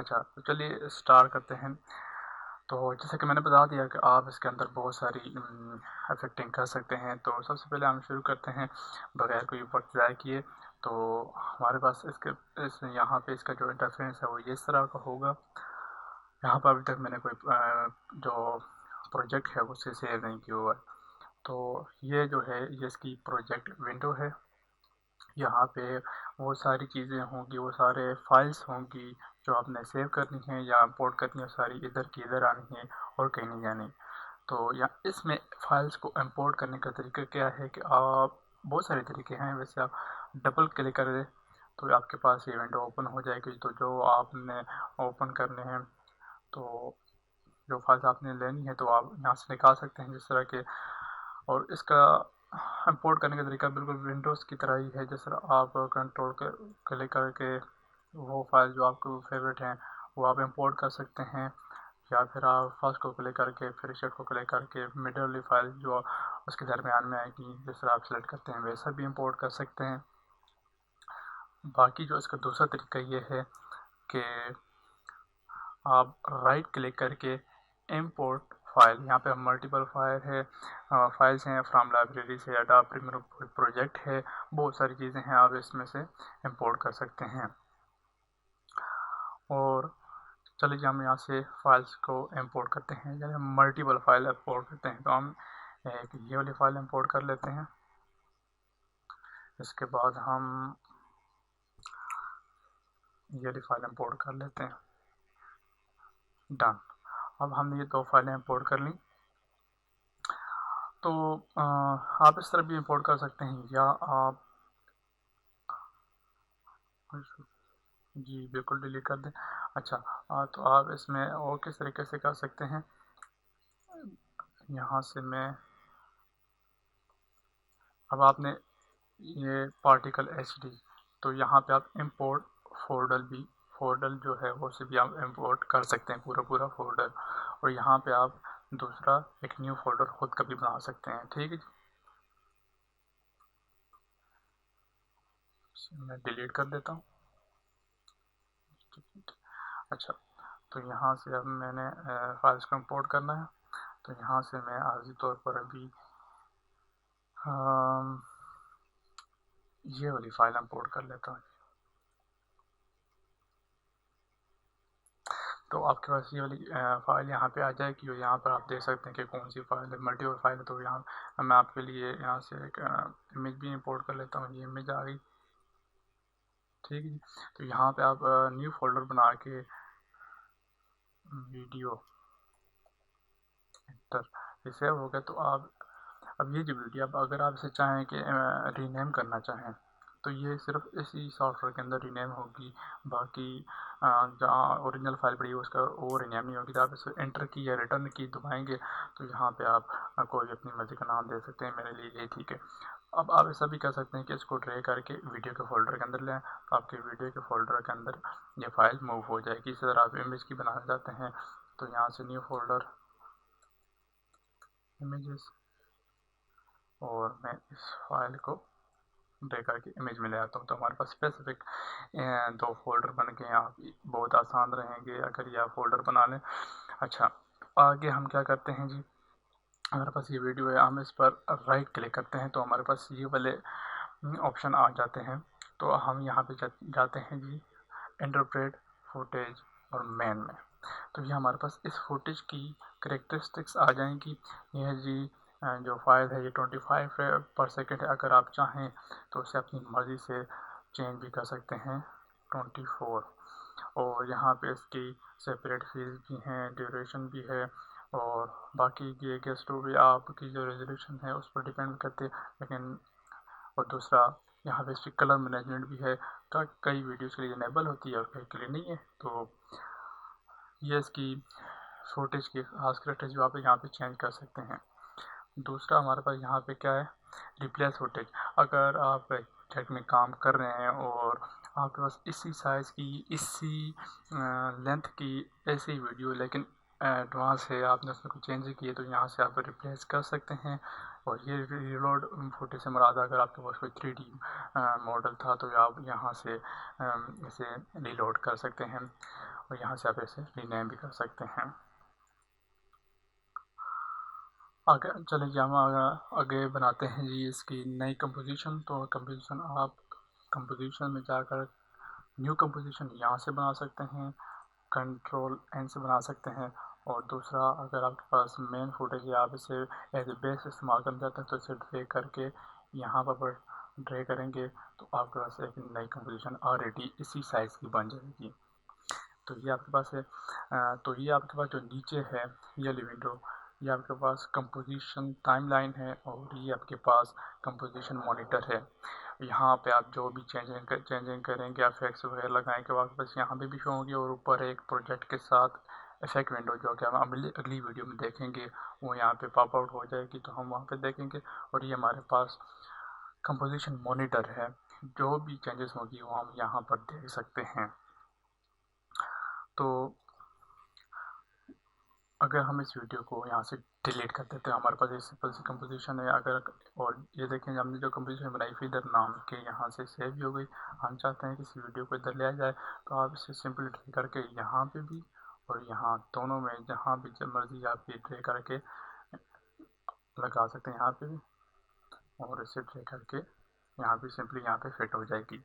अच्छा, तो चलिए स्टार्ट करते हैं। तो जैसे कि मैंने बता दिया कि आप इसके अंदर बहुत सारी इफेक्टिंग कर सकते हैं। तो सबसे पहले हम शुरू करते हैं बगैर कोई वक्त ज़ाया किए। तो हमारे पास इस यहाँ पे इसका जो इंटरफेरेंस है वो ये इस तरह का होगा। यहाँ पर अभी तक मैंने कोई जो प्रोजेक्ट है उसे सेव नहीं किया हुआ है। तो ये जो है ये इसकी प्रोजेक्ट विंडो है। यहाँ पे वो सारी चीज़ें होंगी, वो सारे फाइल्स होंगी जो आपने सेव करनी है या इंपोर्ट करनी है, सारी इधर की इधर आनी है और कहीं नहीं जानी। तो या इसमें फाइल्स को इंपोर्ट करने का तरीका क्या है कि आप बहुत सारे तरीके हैं। वैसे आप डबल क्लिक कर दें तो आपके पास ये विंडो ओपन हो जाएगी। तो जो आपने ओपन करने हैं, तो जो फाइल्स आपने लेनी है तो आप यहाँ से निकाल सकते हैं जिस तरह के। और इसका इंपोर्ट करने का तरीका बिल्कुल विंडोज़ की तरह ही है। जिस तरह आप कंट्रोल क्लिक करके वो फाइल जो आपको फेवरेट हैं वो आप इंपोर्ट कर सकते हैं, या फिर आप फर्स्ट को क्लिक करके फिर सेकंड को क्लिक करके मिडिल वाली फाइल जो उसके दरमियान में आएगी जिस तरह आप सेलेक्ट करते हैं वैसा भी इंपोर्ट कर सकते हैं। बाकी जो इसका दूसरा तरीका ये है कि आप राइट क्लिक करके इंपोर्ट फाइल, यहाँ पे मल्टीपल फाइल है, फाइल्स हैं फ्रॉम लाइब्रेरी से, अडोब प्रीमियर प्रोजेक्ट है, बहुत सारी चीज़ें हैं, आप इसमें से इंपोर्ट कर सकते हैं। और चलिए हम यहाँ से फाइल्स को इंपोर्ट करते हैं, यानी हम मल्टीपल फाइल इंपोर्ट करते हैं। तो हम एक ये वाली फाइल इंपोर्ट कर लेते हैं। इसके बाद हम ये वाली फाइल इंपोर्ट कर लेते हैं। डन। अब हमने ये दो फाइलें इंपोर्ट कर ली। तो आप इस तरह भी इंपोर्ट कर सकते हैं, या आप जी बिल्कुल डिलीट कर दें। अच्छा, तो आप इसमें और किस तरीके से कर सकते हैं। यहाँ से मैं अब आपने ये पार्टिकल एचडी, तो यहाँ पे आप इंपोर्ट फोल्डर जो है वो से भी आप इंपोर्ट कर सकते हैं, पूरा पूरा फोल्डर। और यहाँ पे आप दूसरा एक न्यू फोल्डर खुद का भी बना सकते हैं। ठीक है जी, मैं डिलीट कर देता हूँ। अच्छा, तो यहाँ से अब मैंने फाइल्स को इंपोर्ट करना है। तो यहाँ से मैं आर्जी तौर पर अभी ये वाली फाइल इंपोर्ट कर लेता हूँ। तो आपके पास ये वाली फाइल यहाँ पे आ जाएगी और यहाँ पर आप देख सकते हैं कि कौन सी फाइल है, मल्टीपल फाइल है। तो यहाँ मैं आपके लिए यहाँ से एक इमेज भी इंपोर्ट कर लेता हूँ। ये इमेज आ गई, ठीक है जी। तो यहाँ पे आप न्यू फोल्डर बना के वीडियो एडिटर इसे हो गया। तो आप अब ये जो वीडियो अब अगर आप इसे चाहें कि रीनेम करना चाहें तो ये सिर्फ इसी सॉफ्टवेयर के अंदर रीनेम होगी। बाकी जहाँ ओरिजिनल फाइल पड़ी है उसका वो रीनेम नहीं होगी। तो आप इसे एंटर की या रिटर्न की दबाएंगे तो यहाँ पे आप कोई अपनी मर्जी का नाम दे सकते हैं। मेरे लिए ये ठीक है। अब आप ऐसा भी कर सकते हैं कि इसको ड्रैग करके वीडियो के फोल्डर के अंदर लें, तो आपके वीडियो के फोल्डर के अंदर ये फाइल मूव हो जाएगी। इसी तरह आप इमेज की बनाना चाहते हैं तो यहाँ से न्यू फोल्डर इमेजेस, और मैं इस फाइल को ड्रैग करके इमेज में ले आता हूँ। तो हमारे पास स्पेसिफिक दो फोल्डर बन गए। आप बहुत आसान रहेंगे अगर ये आप फोल्डर बना लें। अच्छा, आगे हम क्या करते हैं जी, हमारे पास ये वीडियो है, हम इस पर राइट क्लिक करते हैं तो हमारे पास ये वाले ऑप्शन आ जाते हैं। तो हम यहाँ पे जाते हैं जी इंटरप्रेट फुटेज और मेन में। तो ये हमारे पास इस फुटेज की करेक्टरिस्टिक्स आ जाएंगी। यह जी जो फाइल है ये 25 पर सेकेंड है। अगर आप चाहें तो उसे अपनी मर्ज़ी से चेंज भी कर सकते हैं 24। और यहाँ पे इसकी सेपरेट फीस भी हैं, ड्यूरेशन भी है, और बाकी ये गेस्ट भी आपकी जो रेजोल्यूशन है उस पर डिपेंड करते हैं। लेकिन और दूसरा यहाँ पे इसकी कलर मैनेजमेंट भी है। तो कई वीडियोज़ के लिए इनेबल होती है और कई के लिए नहीं है। तो ये इसकी फुटेज की खास करेक्टर्स जो आप यहाँ पे चेंज कर सकते हैं। दूसरा हमारे पास यहाँ पे क्या है, रिप्लेस फुटेज। अगर आप प्रोजेक्ट में काम कर रहे हैं और आपके पास इसी साइज़ की इसी लेंथ की ऐसी वीडियो लेकिन एडवांस है, आपने उसमें कुछ चेंज किए, तो यहाँ से आप रिप्लेस कर सकते हैं। और ये रीलोड फुटेज से मुराद अगर आपके पास कोई 3D मॉडल था तो आप यहाँ से इसे रीलोड कर सकते हैं। और यहाँ से आप इसे रीनेम भी कर सकते हैं। आगे चलिए हम आगे बनाते हैं जी इसकी नई कंपोजिशन। तो कंपोजिशन आप कंपोजिशन में जाकर न्यू कंपोजिशन यहाँ से बना सकते हैं, कंट्रोल एन से बना सकते हैं। और दूसरा, अगर आपके पास मेन फुटेज है, आप इसे एज ए बेस इस्तेमाल करना चाहते हैं तो इसे ड्रैग करके यहाँ पर ड्रैग करेंगे तो आपके पास एक नई कंपोजिशन ऑलरेडी इसी साइज़ की बन जाएगी। तो ये आपके पास है। तो ये आपके पास जो नीचे है ये विंडो, ये आपके पास कंपोजिशन टाइमलाइन है और ये आपके पास कंपोजिशन मॉनिटर है। यहाँ पे आप जो भी चेंजिंग करेंगे, इफेक्ट्स वगैरह लगाएंगे, आपके पास यहाँ पे भी शो होंगे। और ऊपर एक प्रोजेक्ट के साथ इफेक्ट विंडो जो कि हम अगली वीडियो में देखेंगे वो यहाँ पे पॉप आउट हो जाएगी, तो हम वहाँ पे देखेंगे। और ये हमारे पास कंपोजिशन मॉनिटर है, जो भी चेंजेस होगी वो हम यहाँ पर देख सकते हैं। तो अगर हम इस वीडियो को यहाँ से डिलीट कर देते हैं, हमारे पास एक सिंपल सी कंपोजिशन है। अगर और ये देखें हमने जो कंपोजिशन बनाई फिर इधर नाम के यहाँ से सेव भी हो गई। हम चाहते हैं कि इस वीडियो को इधर ले जाए, तो आप इसे सिंपली ड्रैग करके यहाँ पे भी और यहाँ दोनों में जहाँ भी जब मर्जी आप ये ड्रैग करके लगा सकते हैं यहाँ पे भी, और इसे ड्रैग करके यहाँ पे सिंपली यहाँ पे फिट हो जाएगी।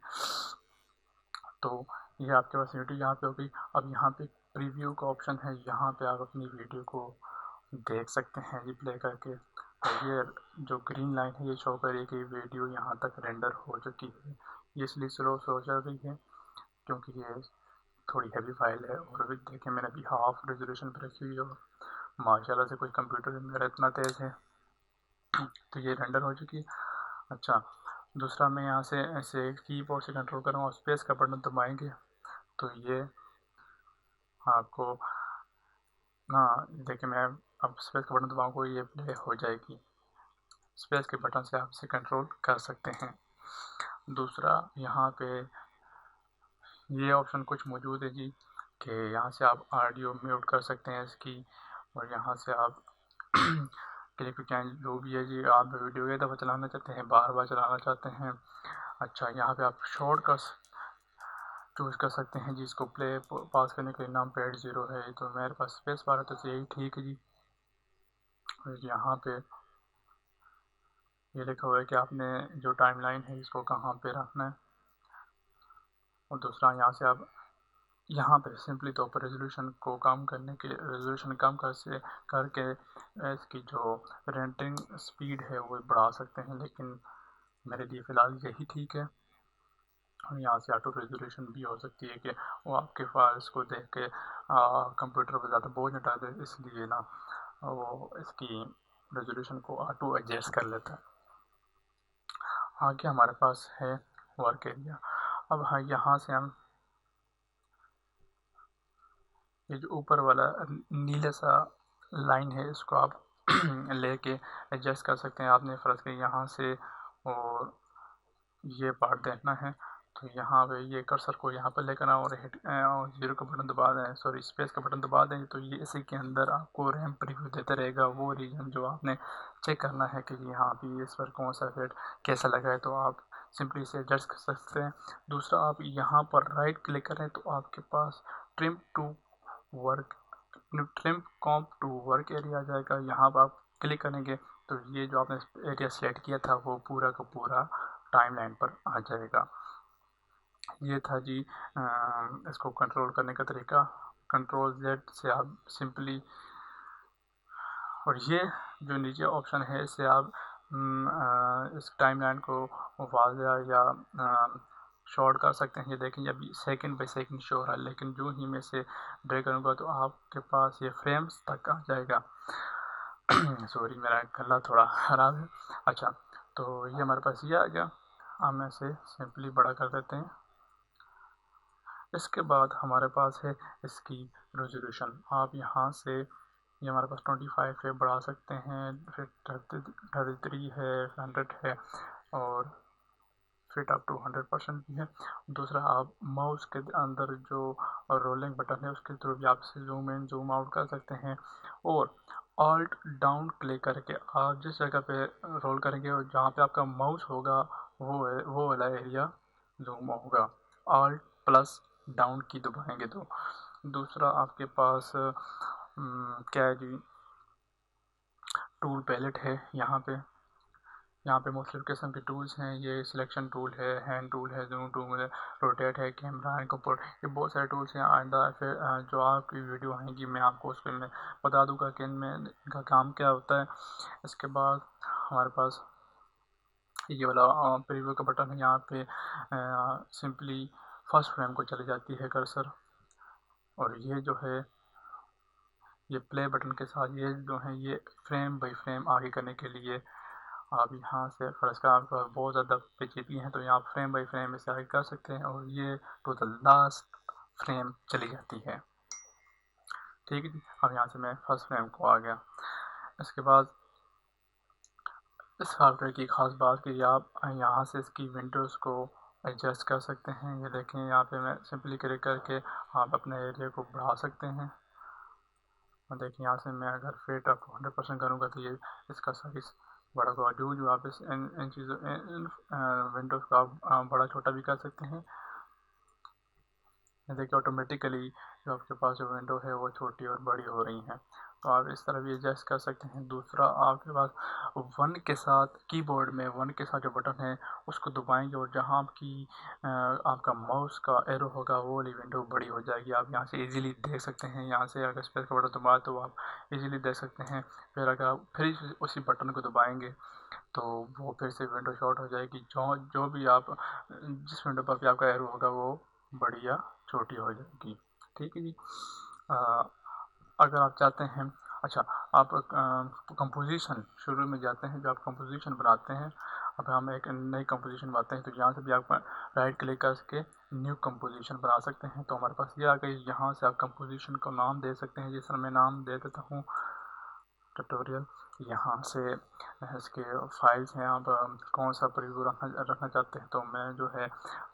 तो ये आपके पास वीडियो यहाँ पे हो गई। अब यहाँ पे प्रीव्यू का ऑप्शन है, यहाँ पे आप अपनी वीडियो को देख सकते हैं जी प्ले करके। तो ये जो ग्रीन लाइन है ये शो करेगी कि वीडियो यहाँ तक रेंडर हो चुकी है। ये इसलिए स्लो चल रही है क्योंकि ये थोड़ी हैवी फाइल है। और अभी देखें मैंने अभी हाफ रेजोल्यूशन पर रखी हुई है, माशाल्लाह से कोई कंप्यूटर मेरा इतना तेज़ है। तो ये रेंडर हो चुकी है। अच्छा, दूसरा मैं यहाँ से ऐसे कीबोर्ड से कंट्रोल करूँगा, स्पेस का बटन दबाएंगे तो ये आपको, हाँ देखिए मैं अब स्पेस का बटन दबाऊंगा ये प्ले हो जाएगी। स्पेस के बटन से आप इसे कंट्रोल कर सकते हैं। दूसरा, यहाँ पे ये ऑप्शन कुछ मौजूद है जी कि यहाँ से आप ऑडियो म्यूट कर सकते हैं इसकी, और यहाँ से आप क्लिक चेंज जो भी है जी, आप वीडियो एक दफ़ा चलाना चाहते हैं, बार बार चलाना चाहते हैं। अच्छा, यहाँ पे आप शॉर्टकट्स चूज़ कर सकते हैं जी। इसको प्ले पास करने के लिए नाम पैड 0 है, तो मेरे पास स्पेस बार है तो यही ठीक है जी। यहाँ पे ये लिखा हुआ है कि आपने जो टाइमलाइन है इसको कहाँ पे रखना है। और दूसरा, यहाँ से आप यहाँ पे सिंपली तो पर रेजोल्यूशन को कम करने के लिए रेजोल्यूशन कम करके इसकी जो रेंडरिंग स्पीड है वो बढ़ा सकते हैं, लेकिन मेरे लिए फ़िलहाल यही ठीक है। और यहाँ से ऑटो रेजोल्यूशन भी हो सकती है कि वो आपके फाइल्स को देख के कंप्यूटर पर ज़्यादा बोझ न डाले, इसलिए ना वो इसकी रेजोल्यूशन को ऑटो एडजस्ट कर लेता है। आगे हमारे पास है वर्क एरिया। अब हाँ, यहाँ से हम ये जो ऊपर वाला नीला सा लाइन है इसको आप लेके एडजस्ट कर सकते हैं। आपने फ़र्ज़ के यहाँ से और ये पार्ट देखना है तो यहाँ पे ये कर्सर को यहाँ पर लेकर आओ और हिट और 0 का बटन दबा दें, सॉरी स्पेस का बटन दबा दें, तो ये इसी के अंदर आपको रैम प्रीव्यू देता रहेगा। वो रीजन जो आपने चेक करना है कि यहाँ भी इस पर कौन सा इफेक्ट कैसा लगा है, तो आप सिंपली इसे एडजस्ट कर सकते हैं। दूसरा, आप यहाँ पर राइट क्लिक करें तो आपके पास trim comp to work area आ जाएगा। यहाँ पर आप क्लिक करेंगे तो ये जो आपने एरिया सेलेक्ट किया था वो पूरा का पूरा टाइमलाइन पर आ जाएगा। ये था जी इसको कंट्रोल करने का तरीका। कंट्रोल Z से आप सिंपली, और ये जो नीचे ऑप्शन है इससे आप इस टाइमलाइन को वाज़ा या शॉर्ट कर सकते हैं। ये देखें अभी सेकंड बाय सेकंड शो हो रहा है, लेकिन जो ही मैं इसे ड्रैग करूँगा तो आपके पास ये फ्रेम्स तक आ जाएगा। सॉरी मेरा गला थोड़ा ख़राब है। अच्छा, तो ये हमारे पास ये आ गया। हम इसे सिंपली बड़ा कर देते हैं। इसके बाद हमारे पास है इसकी रेजोल्यूशन। आप यहाँ से ये हमारे पास 25 है, बढ़ा सकते हैं, फिर 33 है, 100 है, और फिट अप टू 100% भी है। दूसरा, आप माउस के अंदर जो रोलिंग बटन है उसके थ्रू भी आप से जूम इन जूम आउट कर सकते हैं। और ऑल्ट डाउन क्लिक करके आप जिस जगह पे रोल करेंगे और जहाँ पे आपका माउस होगा वो वाला एरिया जूम होगा। ऑल्ट प्लस डाउन की दबाएंगे तो दूसरा आपके पास क्या है जी, टूल पैलेट है। यहाँ पे मुख्तलिफ़ किस्म के टूल्स हैं। ये सिलेक्शन टूल है, हैंड टूल है, जूम टूल है, रोटेट है, कैमरा है, कंपोर्ट, ये बहुत सारे टूल्स हैं। आइंदा फिर जो आपकी वीडियो आएंगी मैं आपको उस पर मैं बता दूंगा कि इनमें इनका काम क्या होता है। इसके बाद हमारे पास ये वाला प्रीव्यू का बटन है। यहाँ पे सिंपली फर्स्ट फ्रेम को चली जाती है कर्सर, और ये जो है ये प्ले बटन के साथ ये जो है ये फ्रेम बाई फ्रेम आगे करने के लिए आप यहाँ से फ़र्ज़ का आपके पास बहुत ज़्यादा पेचीदगी हैं तो यहाँ फ्रेम बाई फ्रेम इसे आगे कर सकते हैं, और ये टू द लास्ट फ्रेम चली जाती है। ठीक है जी। अब यहाँ से मैं फर्स्ट फ्रेम को आ गया। इसके बाद इस सॉफ्टवेयर की ख़ास बात कि आप यहाँ से इसकी विंडोज़ को एडजस्ट कर सकते हैं। ये देखें यहाँ पे मैं सिंपली क्लिक करके आप अपने एरिया को बढ़ा सकते हैं। और देखिए यहाँ से मैं अगर फिट अप 100% करूँगा तो ये इसका साइज़ बड़ा होगा। जो आप इस इन चीज़ों इन विंडोज़ का आप बड़ा छोटा भी कर सकते हैं। देखिए ऑटोमेटिकली जो आपके पास जो विंडो है वो छोटी और बड़ी हो रही हैं, तो आप इस तरह भी एडजस्ट कर सकते हैं। दूसरा आपके पास वन के साथ कीबोर्ड में वन के साथ जो बटन है उसको दबाएंगे और जहां आपका माउस का एरो होगा वो वाली विंडो बड़ी हो जाएगी। आप यहाँ से इजीली देख सकते हैं। यहाँ से अगर स्पेस का बटन दबाए तो आप इजीली देख सकते हैं। फिर अगर आप फिर उसी बटन को दबाएंगे तो वो फिर से विंडो शॉर्ट हो जाएगी। जो भी आप जिस विंडो पर भी आपका एरो होगा वो बड़ी या छोटी हो जाएगी। ठीक है जी। अगर आप चाहते हैं, अच्छा आप कंपोजिशन शुरू में जाते हैं, जो आप कंपोजिशन बनाते हैं, अब हम एक नई कंपोजिशन बनाते हैं तो यहाँ से भी आप राइट क्लिक करके न्यू कंपोजिशन बना सकते हैं। तो हमारे पास ये आ गई। यहाँ से आप कंपोजिशन को नाम दे सकते हैं। जिस तरह मैं नाम दे देता हूँ ट्यूटोरियल। यहाँ से इसके फाइल्स हैं, आप कौन सा प्रीव्यू रखना चाहते हैं, तो मैं जो है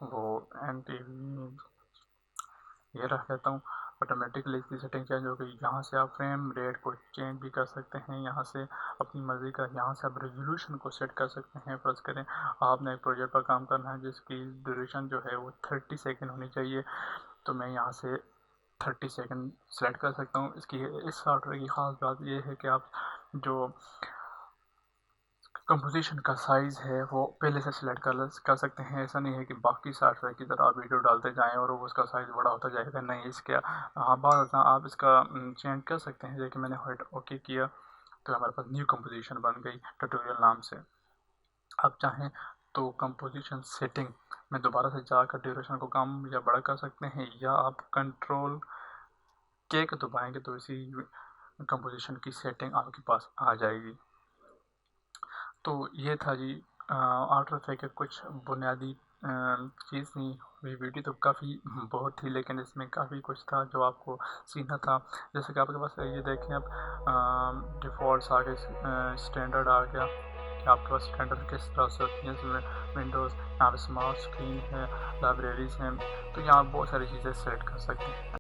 वो NTV ये रख लेता हूँ। ऑटोमेटिकली इसकी सेटिंग चेंज हो गई। यहाँ से आप फ्रेम रेट को चेंज भी कर सकते हैं। यहाँ से अपनी मर्ज़ी का यहाँ से आप रेजोल्यूशन को सेट कर सकते हैं। फ़र्ज़ करें आपने एक प्रोजेक्ट पर काम करना है जिसकी ड्यूरेशन जो है वो 30 सेकेंड होनी चाहिए, तो मैं यहाँ से 30 सेकेंड सेलेक्ट कर सकता हूँ। इस सॉफ्टवेयर की ख़ास बात यह है कि आप जो कंपोजिशन का साइज़ है वो पहले से सिलेक्ट कर सकते हैं। ऐसा नहीं है कि बाकी सॉफ्टवेयर की तरह आप वीडियो डालते जाएं और उसका साइज़ बड़ा होता जाएगा। नहीं, इसके बाद आप इसका चेंज कर सकते हैं। जैसे मैंने ओके किया तो हमारे पास न्यू कंपोजिशन बन गई ट्यूटोरियल नाम से। आप चाहें तो कंपोजिशन सेटिंग में दोबारा से जाकर ड्यूरेशन को कम या बड़ा कर सकते हैं, या आप कंट्रोल के दबाएंगे तो इसी कंपोजिशन की सेटिंग आपके पास आ जाएगी। तो ये था जी आफ्टर इफेक्ट के कुछ बुनियादी चीज़ थी। ये वीडियो तो काफ़ी बहुत थी, लेकिन इसमें काफ़ी कुछ था जो आपको सीखना था। जैसे कि आपके पास ये देखें अब डिफ़ॉल्ट्स आ गए, स्टैंडर्ड आ गया कि आपके पास स्टैंडर्ड किस तरह से होती हैं इसमें विंडोज़। यहाँ पे स्मार्ट स्क्रीन है, लाइब्रेरीज़ हैं, तो यहाँ बहुत सारी चीज़ें सेलेक्ट कर सकते हैं।